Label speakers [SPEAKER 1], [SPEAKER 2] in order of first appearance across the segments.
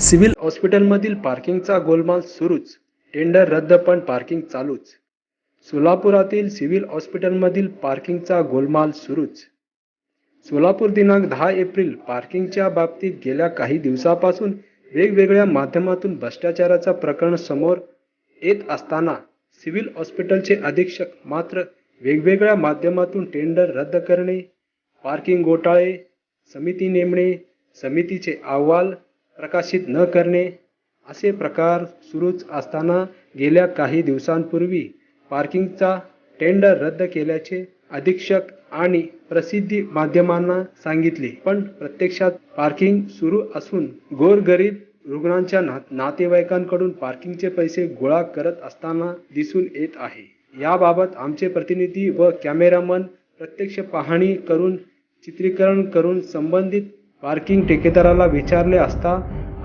[SPEAKER 1] Civil हॉस्पिटलमधील पार्किंगचा गोलमाल सुरूच, tender रद्द पण पार्किंग चालूच. सोलापुरातील सिव्हिल हॉस्पिटलमधील पार्किंगचा गोलमाल सुरूच. सोलापूर दिनांक 10 एप्रिल. पार्किंगच्या बाबतीत गेल्या काही दिवसापासून वेगवेगळ्या माध्यमातून भ्रष्टाचाराचा प्रकरण समोर येत असताना सिव्हिल हॉस्पिटलचे अधीक्षक मात्र वेगवेगळ्या माध्यमातून टेंडर रद्द करणे, पार्किंग घोटाळे, समिती नेमणे, समितीचे अहवाल प्रकाशित न करणे असे प्रकार सुरूच असताना गेल्या काही दिवसांपूर्वी पार्किंगचा टेंडर रद्द केल्याचे अधीक्षक आणि प्रसिद्धी माध्यमांना सांगितले. पण प्रत्यक्षात पार्किंग सुरू असून गोरगरीब रुग्णांच्या नातेवाईकांकडून पार्किंगचे पैसे गोळा करत असताना दिसून येत आहे. याबाबत आमचे प्रतिनिधी व कॅमेरामन प्रत्यक्ष पाहणी करून चित्रीकरण करून संबंधित पार्किंग ठेकेदाराला विचारले असता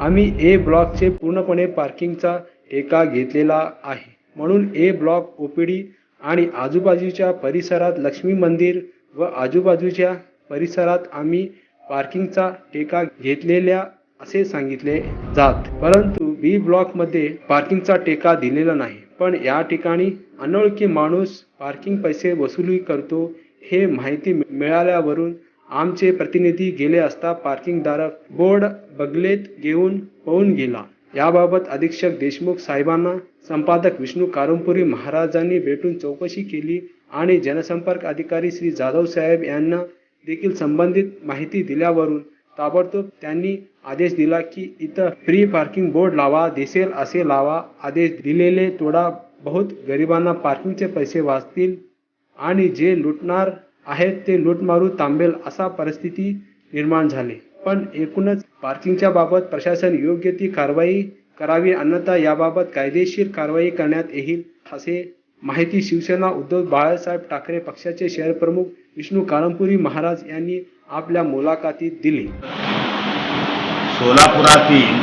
[SPEAKER 1] आम्ही ए ब्लॉकचे पूर्णपणे पार्किंगचा ठेका घेतलेला आहे. म्हणून ए ब्लॉक, ओपीडी आणि आजूबाजूच्या परिसरात, लक्ष्मी मंदिर व आजूबाजूच्या परिसरात आम्ही पार्किंगचा ठेका घेतलेला असे सांगितले जात. परंतु बी ब्लॉकमध्ये पार्किंगचा ठेका दिलेला नाही. पण या ठिकाणी अनोळखी माणूस पार्किंग पैसे वसुली करतो हे माहिती मिळाल्यावरून आमचे प्रतिनिधी गेले असता पार्किंगधारक बोर्ड बगलेत घेऊन पळून गेला. याबाबत अधीक्षक देशमुख साहेबांना संपादक विष्णू कारंपुरी महाराजांनी भेटून चौकशी केली आणि जनसंपर्क अधिकारी श्री जाधव साहेब यांना देखील संबंधित माहिती दिल्यावरून ताबडतोब त्यांनी आदेश दिला की इथं फ्री पार्किंग बोर्ड लावा, दिसेल असे लावा. आदेश दिलेले थोडा बहुत गरिबांना पार्किंगचे पैसे वाचतील आणि जे लुटणार आहेत ते लूटमारू थांबेल असा परिस्थिती निर्माण झाली. पण एकूणच पार्किंगच्या बाबत प्रशासन योग्य ती कारवाई करावी, अन्यथा याबाबत कायदेशीर कारवाई करण्यात येईल असे माहिती शिवसेना उद्धव बाळासाहेब ठाकरे पक्षाचे शहर प्रमुख विष्णू कारंपुरी महाराज यांनी आपल्या मुलाखतीत दिली.
[SPEAKER 2] सोलापुरातील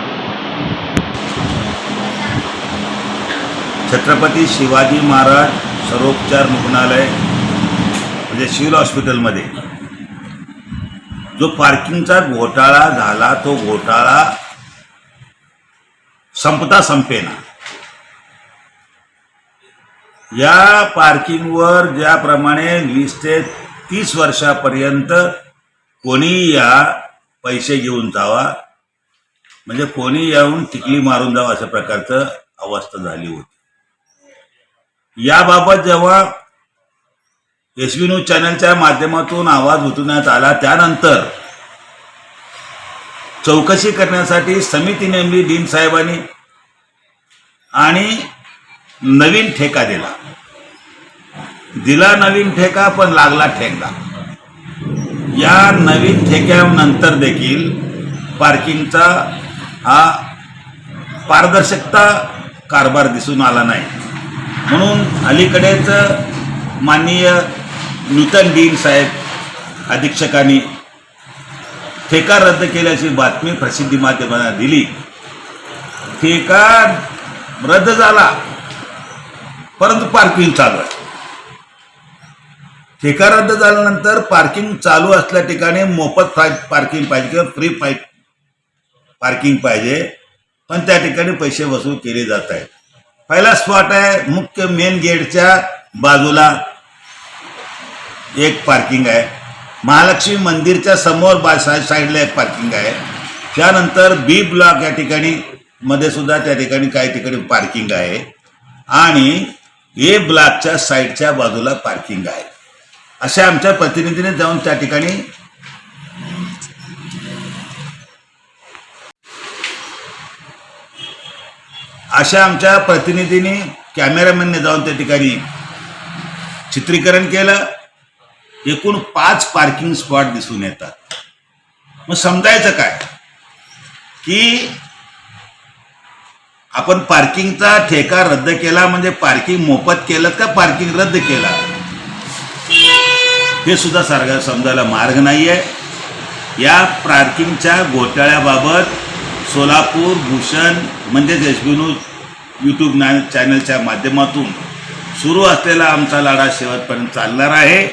[SPEAKER 2] छत्रपती शिवाजी महाराज सर्वोपचार रुग्णालय म्हणजे सिव्हिल हॉस्पिटलमध्ये जो पार्किंगचा घोटाळा झाला, तो घोटाळा संपता संपेना. या पार्किंगवर ज्याप्रमाणे 20 ते 30 वर्षापर्यंत कोणी या पैसे घेऊन जावा, म्हणजे कोणी येऊन टिकली मारून जावं अशा प्रकारचं अवस्था झाली होती. याबाबत जेव्हा एसबी न्यूज चॅनलच्या माध्यमातून आवाज उठवण्यात आला, त्यानंतर चौकशी करण्यासाठी समिती नेमली डीन साहेबांनी आणि नवीन ठेका दिला नवीन ठेका, पण लागला ठेका. या नवीन ठेक्यानंतर देखील पार्किंगचा हा पारदर्शकता कारभार दिसून आला नाही. म्हणून अलीकडेच माननीय नूतन डीन साहेब अधीक्षकांनी ठेका रद्द केल्याची बातमी प्रसिद्धी माध्यमांना दिली. ठेका रद्द झाला, परंतु पार्किंग चालू आहे. ठेका रद्द झाल्यानंतर पार्किंग चालू असल्या ठिकाणी मोफत पार्किंग पाहिजे किंवा फ्री पार्किंग पाहिजे, पण त्या ठिकाणी पैसे वसूल केले जात आहेत. पहिला स्पॉट आहे, मुख्य मेन गेटच्या बाजूला एक पार्किंग आहे. महालक्ष्मी मंदिरच्या समोर साईडला एक पार्किंग आहे. त्यानंतर बी ब्लॉक या ठिकाणी मध्ये सुद्धा त्या ठिकाणी काही ठिकाणी पार्किंग आहे आणि ए ब्लॉकच्या साईडच्या बाजूला पार्किंग आहे. अशा आमच्या प्रतिनिधीने जाऊन त्या ठिकाणी कॅमेरामॅनने जाऊन त्या ठिकाणी चित्रीकरण केलं. एकूण 5 पार्किंग स्पॉट दिसून येतात. मग समजायचं काय की आपण पार्किंगचा ठेका रद्द केला म्हणजे पार्किंग मोफत केलं का पार्किंग रद्द केला, हे सुद्धा सारखं समजायला मार्ग नाही आहे. या पार्किंगच्या घोटाळ्याबाबत सोलापूर भूषण म्हणजेच एसबी न्यूज यूट्यूब चॅनलच्या माध्यमातून सुरू असलेला आमचा लढा शेवटपर्यंत चालणार आहे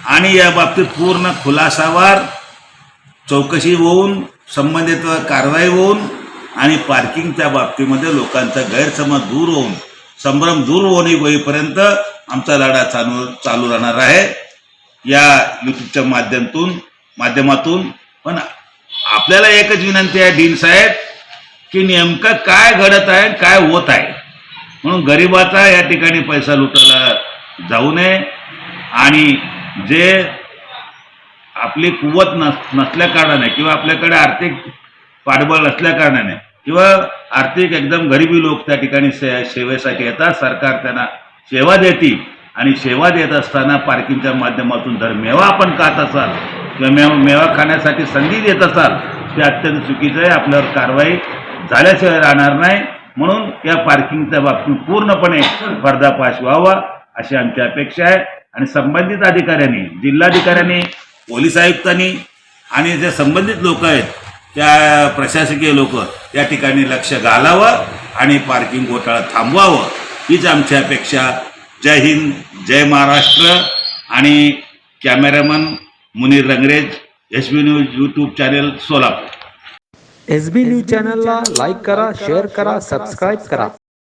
[SPEAKER 2] आणि या बाबतीत पूर्ण खुलासावर चौकशी होऊन संबंधित कारवाई होऊन आणि पार्किंगच्या बाबतीमध्ये लोकांचा गैरसमज दूर होऊन संभ्रम दूर होईपर्यंत आमचा लढा चालू राहणार आहे या यूट्यूबच्या माध्यमातून. पण आपल्याला एकच विनंती आहे डीन साहेब की नेमकं काय घडत आहे काय होत आहे, म्हणून गरिबाचा या ठिकाणी पैसा लुटायला जाऊ नये आणि जे आपली कुवत नसल्या कारणाने किंवा आपल्याकडे आर्थिक पाठबळ नसल्या कारणाने किंवा आर्थिक एकदम गरिबी लोक त्या ठिकाणी सेवेसाठी येतात, सरकार त्यांना सेवा देते आणि सेवा देत असताना पार्किंगच्या माध्यमातून जर मेवा आपण खात असाल किंवा मेवा खाण्यासाठी संधी देत असाल ते अत्यंत चुकीचं आहे. आपल्यावर कारवाई झाल्याशिवाय राहणार नाही. म्हणून या पार्किंगच्या बाबतीत पूर्णपणे पर्दाफाश व्हावा अशी आमची अपेक्षा आहे आणि संबंधित अधिकाऱ्यांनी, जिल्हाधिकाऱ्यांनी, पोलीस आयुक्तांनी आणि जे संबंधित लोक आहेत त्या प्रशासकीय लोक या ठिकाणी लक्ष घालावं आणि पार्किंग घोटाळा थांबवावं हीच आमची अपेक्षा. जय हिंद, जय महाराष्ट्र. आणि cameraman Munir Rangrez, SB news YouTube channel Solapur.
[SPEAKER 1] SB news चॅनलला लाईक करा, शेअर करा, सबस्क्राईब करा.